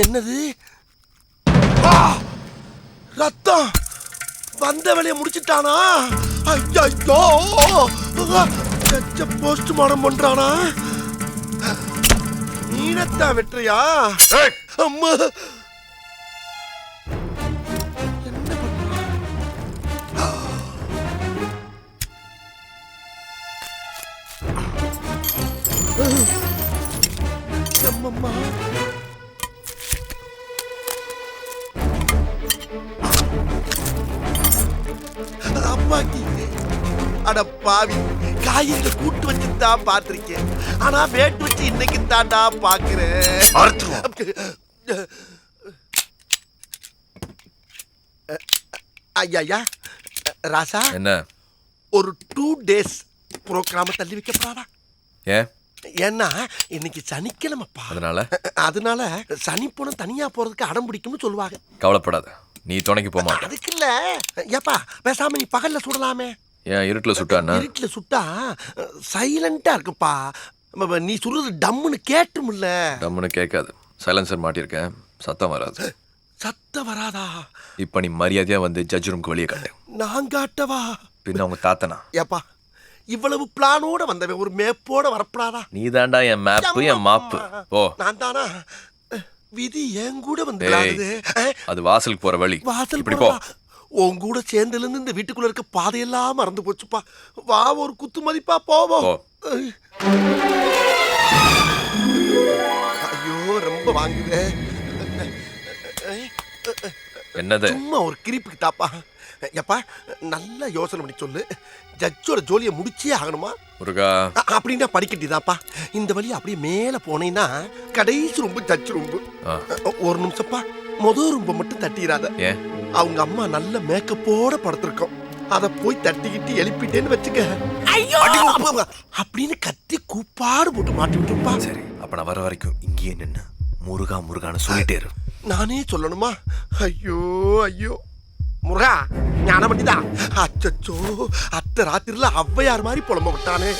என்னது? ரத்தம் வந்த வேலையை முடிச்சிட்டானா? ஐயோ, போஸ்ட்மார்டம் பண்றானா? நீனத்தா வெற்றியா? அம்மா என்ன அம்மம்மா அம்மாக்கி. அட பாவி, காய்கறில கூட்டு வச்சு தான் பார்த்திருக்கேன். ஆனா வேட்டு வச்சு இன்னைக்கு தாண்டா பாக்குறேன். ஐயா ராசா, என்ன ஒரு 2 days ப்ரோக்ராம தள்ளி வைக்கப்படாதா? ஏன்? ஏன்னா இன்னைக்கு சனிக்கிழமைப்பா. அதனால சனிப்போன தனியா போறதுக்கு அடம் பிடிக்கும்னு சொல்லுவாங்க. கவலைப்படாத, நீ துணைக்கு போக மாட்ட. அதுக்கு இல்ல ஏப்பா, பேசாம நீ பகல்ல சுடலாமே. ஏன் இருட்டுல சுட்டானா? இருட்டுல சுட்டா சைலண்டா இருக்குப்பா. நீ சொல்றது டம்முன்னு கேட்டுமில்ல. டம்முன்னு கேட்காது, சைலன்சர் மாட்டியிருக்கேன், சத்தம் வராது. சத்தம் வராதா? இப்ப நீ மரியாதையா வந்து ஜட்ஜ் ரூம்க்கு வெளியே காட்டு. நான் காட்டவா? பின்ன உங்க தாத்தனா? ஏப்பா, இவ்வளவு பிளானோட வந்தவன் ஒரு மேப்போட வரப்படாதா? நீ தாண்டா என் மேப்பு, என் மாப்பு. ஓ, நான் தானா? விதி என் கூட வந்து அது வாசலுக்கு போற வழி. வாசல் இப்படி போ. உன் கூட சேர்ந்துல இருந்து இந்த வீட்டுக்குள்ள இருக்க பாதையெல்லாம் மறந்து போச்சுப்பா. வா, ஒரு குத்து மதிப்பா போவோம். ஐயோ, ரொம்ப வாங்குதே. என்னது? சும்மா ஒரு கிரிப்புக்கு தாப்பா. எப்பா, நல்ல யோசனை பண்ணி சொல்லு. ஜட்ஜோட ஜோலியை முடிச்சே ஆகணுமா? முருகா, அப்படின்னா படிக்கட்டிதாப்பா. இந்த வழி அப்படியே மேல போனேன்னா கடைசி ரொம்ப ஜட்ஜ் ரொம்ப. ஒரு நிமிஷப்பா, முதல் ரொம்ப மட்டும் தட்டிடாத. அவங்க அம்மா நல்ல மேக்கப்போட படுத்திருக்கோம். அத போய் தட்டிக்கிட்டு எழுப்பிட்டேன்னு வச்சுக்க. ஐயோ அப்படின்னு கத்தி கூப்பாடு போட்டு மாட்டி விட்டுருப்பா. சரி, அப்ப நான் வர வரைக்கும் இங்கேயே நின்னு முருகா முருகான்னு சொல்லிட்டே இரு. நானே சொல்லணுமா? ஐயோ ஐயோ முருகா, ஞானம் பண்ணிதா. அச்சோ, அத்தை ராத்திரில ஔவையார் மாதிரி புலம்ப விட்டானே.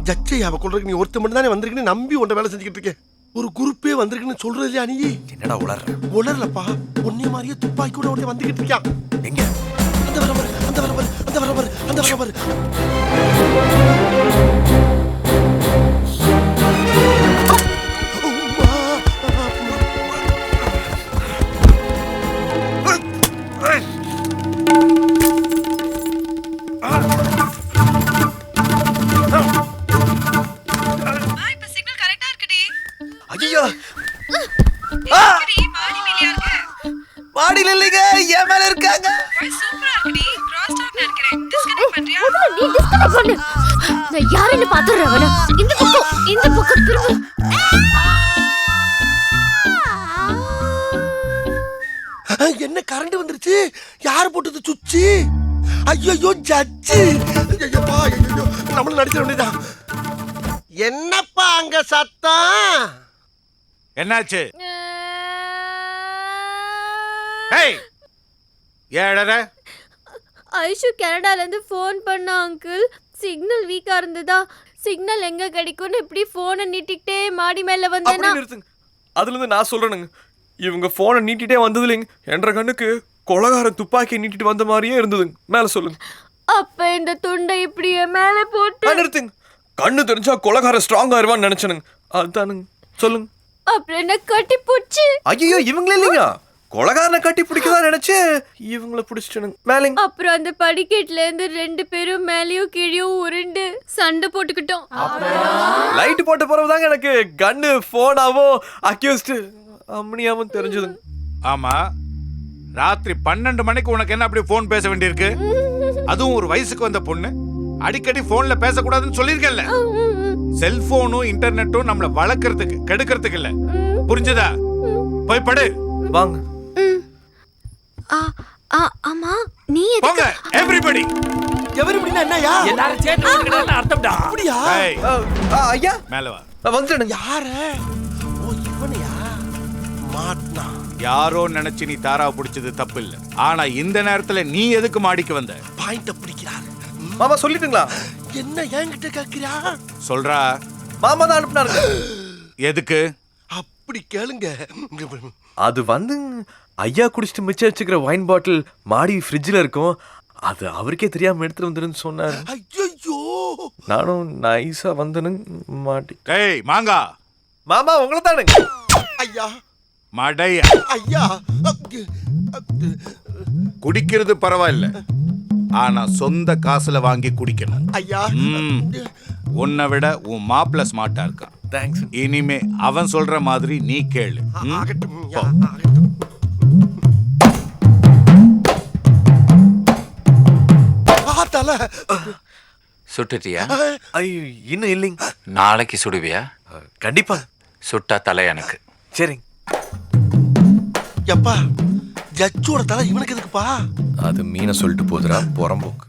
ஜட்ஜையாவை கொள்றதுக்கு நீ ஒருத்த மட்டும் தானே வந்திருக்குன்னு நம்பி உன்னை வேலை செஞ்சுக்கிட்டு இருக்கேன். ஒரு குரூப்பே வந்திருக்குன்னு சொல்றது இல்லையா நீ? என்னடா உளர்ற? உளரலப்பா, ஒன்னே மாதிரியே துப்பாக்கி கூட ஒருத்தன் வந்துகிட்டு இருக்கான். எங்க? அந்த வரவர், அந்த வரவர், அந்த வரவர், அந்த வரவர். மாடியில இல்லைங்க, என் மேல இருக்காங்க. நான் யாருன்னு பாத்துறேன். இந்த பக்கம் திரும்ப. என்ன கரண்ட் வந்துருச்சு? யாரு போட்டது சுச்சி? ஐயோ ஜட்ஜி, நம்மள நடிச்ச வேண்டியதான். என்னப்பா அங்க சத்தம்? என்னாச்சு? ஏய், ஏடற? ஐஷு கனடால இருந்து ஃபோன் பண்ண அங்கிள். சிக்னல் வீக்கா இருந்ததா? சிக்னல் எங்க கிடைக்கும்னு இப்படி போனை நீட்டிக்கிட்டே மாடி மேல வந்தேனா? அதுல இருந்து நான் சொல்றேனுங்க, இவங்க போனை நீட்டிட்டே வந்தது இல்லைங்க, என்ற கண்ணுக்கு கொலகார துப்பாக்கி நீட்டிட்டு வந்த மாதிரியே இருந்ததுங்க. மேல சொல்லுங்க. அப்ப இந்த துண்டை இப்படியே மேல போட்டு நிறுத்துங்க. கண்ணு தெரிஞ்சா கொலகார ஸ்ட்ராங் ஆயிருவான்னு நினைச்சனுங்க. அதுதானுங்க. சொல்லுங்க. அப்புறம் என்ன கட்டி பிடிச்சு? ஐயோ, இவங்களே இல்லைங்க, கொலகாரனை கட்டி பிடிக்கதான் நினைச்சு இவங்கள பிடிச்சிட்டனுங்க. மேலேங்க. அப்புறம் அந்த படிக்கட்டுல இருந்து 2 பேரும் மேலேயும் கீழேயும் உருண்டு சண்டை போட்டுக்கிட்டோம். லைட் போட்ட பிறகுதாங்க எனக்கு கன்னு போனாவோ அக்யூஸ்ட் அம்னியாவும் தெரிஞ்சதுங்க. ஆமா, ராத்திரி 12 மணிக்கு உனக்கு என்ன அப்படி போன் பேச வேண்டியிருக்கு? அதுவும் ஒரு வயசுக்கு வந்த பொண்ணு. அடிக்கடி போன்ல பேசக்கூடாதுன்னு சொல்லியிருக்கேன்ல. செல்போனும் இன்டர்நெட்டும் நம்மள வளர்க்கறதுக்கு கெடுக்கிறதுக்கு இல்ல, புரிஞ்சதா? போய் படு. வாங்க. ஆமா நீ போங்க எவ்ரிபடி. எவரு முடினா என்னயா எல்லாரும் சேர்ந்து ஓடுங்கடா அர்த்தம்டா. அப்படியா ஏய் ஐயா மேல வா. வந்துட்டேனுங்க. யார ஓ இவனையா மாட்னா யாரோ நினைச்சு நீ தாரா பிடிச்சது தப்பு இல்ல. ஆனா இந்த நேரத்துல நீ எதுக்கு மாடிக்கு வந்த? பாயிண்ட பிடிக்கிறாரு மாமா சொல்லிட்டுங்களா? என்ன என்கிட்ட கேக்குறியா சொல்றா. மாமா தான் அனுப்புனாருங்க. எதுக்கு? அப்படி கேளுங்க அது வந்து ஐயா குடிச்சிட்டு மிச்சம் வச்சுக்கிற வைன் பாட்டில் மாடி ஃப்ரிட்ஜில் இருக்கும். அது அவருக்கே தெரியாம எடுத்துட்டு வந்துருன்னு சொன்னாரு. ஐயோ நானும் நைஸா வந்தனுங்க மாட்டி. டேய் மாங்கா மாமா உங்களை தானுங்க. ஐயா மடைய. ஐயா குடிக்கிறது பரவாயில்ல, ஆனா சொந்த காசுல வாங்கி குடிக்கணும். ஐயா உன்னை விட உன் மாப்பிள்ள ஸ்மார்ட்டா இருக்கான். தேங்க்ஸ். இனிமே அவன் சொல்ற மாதிரி நீ கேளு. ஆகட்டும் போ. ஆகட்டும் தல சுட்டுட்டியா? ஐயோ இன்னும் இல்லைங்க. நாளைக்கு சுடுவியா? கண்டிப்பா. சுட்டா தலை எனக்கு. சரிங்க. எப்பா ஜட்ஜோட தலை இவனுக்கு எதுக்குப்பா? அது மீனை சொல்லிட்டு போதுரா புறம்போக்கு.